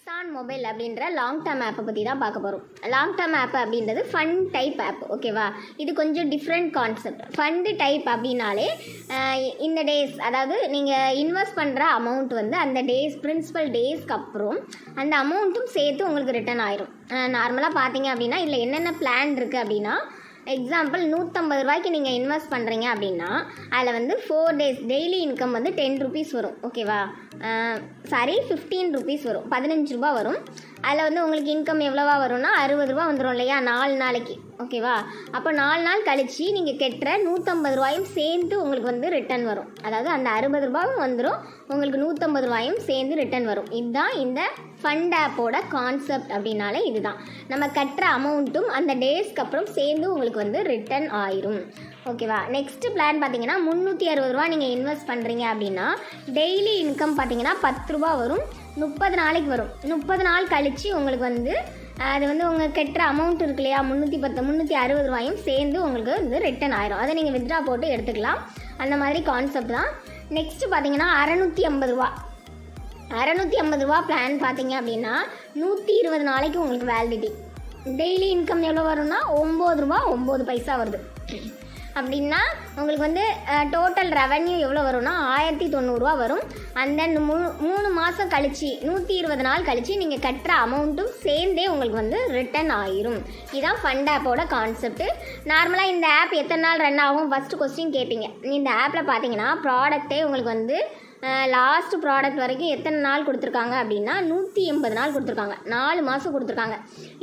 Kisan mobile அப்படின்ற long term ஆப்பை பற்றி தான் பார்க்க போகிறோம். லாங் டேர்ம் ஆப் அப்படின்றது ஃபண்ட் டைப் ஆப், ஓகேவா? இது கொஞ்சம் டிஃப்ரெண்ட் கான்செப்ட். ஃபண்டு டைப் அப்படின்னாலே இந்த டேஸ், அதாவது நீங்கள் இன்வெஸ்ட் பண்ணுற அமௌண்ட் வந்து அந்த டேஸ், பிரின்சிபல் டேஸ்க்கு அப்புறம் அந்த அமௌண்ட்டும் சேர்த்து உங்களுக்கு ரிட்டர்ன் ஆயிரும். நார்மலாக பார்த்தீங்க அப்படின்னா இதில் என்னென்ன பிளான் இருக்குது அப்படின்னா, எக்ஸாம்பிள் 150 ரூபாய்க்கு நீங்கள் இன்வெஸ்ட் பண்ணுறீங்க அப்படின்னா அதில் வந்து 4 days டெய்லி இன்கம் வந்து 10 rupees வரும், ஓகேவா? 15 rupees வரும், 15 ரூபா வரும். அதில் வந்து உங்களுக்கு இன்கம் எவ்வளோவா வரும்னா 60 ரூபா வந்துடும் இல்லையா, 4 நாளைக்கு, ஓகேவா? அப்போ 4 நாள் கழித்து நீங்கள் கட்டுற 150 ரூபாயும் சேர்ந்து உங்களுக்கு வந்து ரிட்டர்ன் வரும். அதாவது அந்த 60 ரூபாயும் வந்துடும், உங்களுக்கு 150 ரூபாயும் சேர்ந்து ரிட்டர்ன் வரும். இதுதான் இந்த ஃபண்ட் ஆப்போட கான்செப்ட். அப்படின்னாலே இதுதான், நம்ம கட்டுற அமௌண்ட்டும் அந்த டேஸ்க்கு அப்புறம் சேர்ந்து உங்களுக்கு வந்து ரிட்டர்ன் ஆயிரும், ஓகேவா? நெக்ஸ்ட் பிளான் பார்த்தீங்கன்னா 360 ரூபா நீங்கள் இன்வெஸ்ட் பண்ணுறீங்க அப்படின்னா டெய்லி இன்கம் பார்த்தீங்கன்னா 10 ரூபா வரும், 30 நாளைக்கு வரும். 30 நாள் கழித்து உங்களுக்கு வந்து அது வந்து உங்கள் கட்டுற அமௌண்ட் இருக்கு இல்லையா, 360 ரூபாயும் சேர்ந்து உங்களுக்கு வந்து ரிட்டர்ன் ஆயிரும். அதை நீங்கள் வித்ட்ரா போட்டு எடுத்துக்கலாம். அந்த மாதிரி கான்செப்ட் தான். நெக்ஸ்ட்டு பார்த்தீங்கன்னா 650 ரூபா. 650 ரூபா பிளான் பார்த்தீங்க அப்படின்னா 120 நாளைக்கு உங்களுக்கு வேலிடிட்டி. டெய்லி இன்கம் எவ்வளோ வரும்னா 9 ரூபா 9 பைசா வருது. அப்படின்னா உங்களுக்கு வந்து டோட்டல் ரெவன்யூ எவ்வளோ வரும்னா 1090 ரூபா வரும். அந்த 3 மாதம் கழித்து 120 நாள் கழித்து நீங்கள் கட்டுற அமௌண்ட்டும் சேர்ந்தே உங்களுக்கு வந்து ரிட்டர்ன் ஆயிரும். இதுதான் ஃபண்ட் ஆப்போட கான்செப்ட்டு. நார்மலாக இந்த ஆப் எத்தனை நாள் ரன் ஆகும் ஃபஸ்ட்டு கொஸ்டின் கேட்பீங்க. இந்த ஆப்பில் பார்த்தீங்கன்னா ப்ராடக்ட்டே உங்களுக்கு வந்து லாஸ்ட் ப்ராடக்ட் வரைக்கும் எத்தனை நாள் கொடுத்துருக்காங்க அப்படின்னா 180 நாள் கொடுத்துருக்காங்க, 4 மாதம் கொடுத்துருக்காங்க.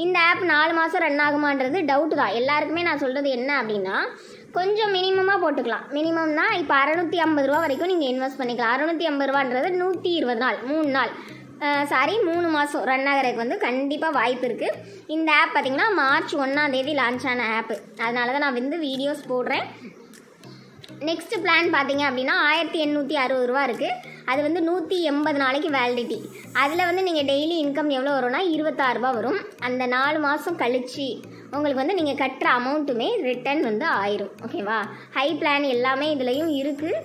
இந்த ஆப் 4 மாதம் ரன் ஆகுமான்றது டவுட்டு தான். எல்லாருக்குமே நான் சொல்கிறது என்ன அப்படின்னா, கொஞ்சம் மினிமமாக போட்டுக்கலாம். மினிமம்னா இப்போ 650 ரூபா வரைக்கும் நீங்கள் இன்வெஸ்ட் பண்ணிக்கலாம். 650 ரூபான்றது 120 நாள், 3 மாதம் ரன் ஆகிறதுக்கு வந்து கண்டிப்பாக வாய்ப்பு இருக்குது. இந்த ஆப் பார்த்திங்கன்னா மார்ச் 1 லான்ச் ஆன ஆப்பு. அதனால தான் நான் வந்து வீடியோஸ் போடுறேன். நெக்ஸ்ட் பிளான் பார்த்தீங்க அப்படின்னா 1860 ரூபா இருக்குது. அது வந்து 180 நாளைக்கு வேலிடிட்டி. அதில் வந்து நீங்கள் டெய்லி இன்கம் எவ்வளோ வரும்னா 26 ரூபா வரும். அந்த 4 மாதம் கழித்து உங்களுக்கு வந்து நீங்கள் கட்டுற அமௌண்ட்டுமே ரிட்டர்ன் வந்து ஆயிரும், ஓகேவா? ஹை பிளான் எல்லாமே இதுலேயும் இருக்குது.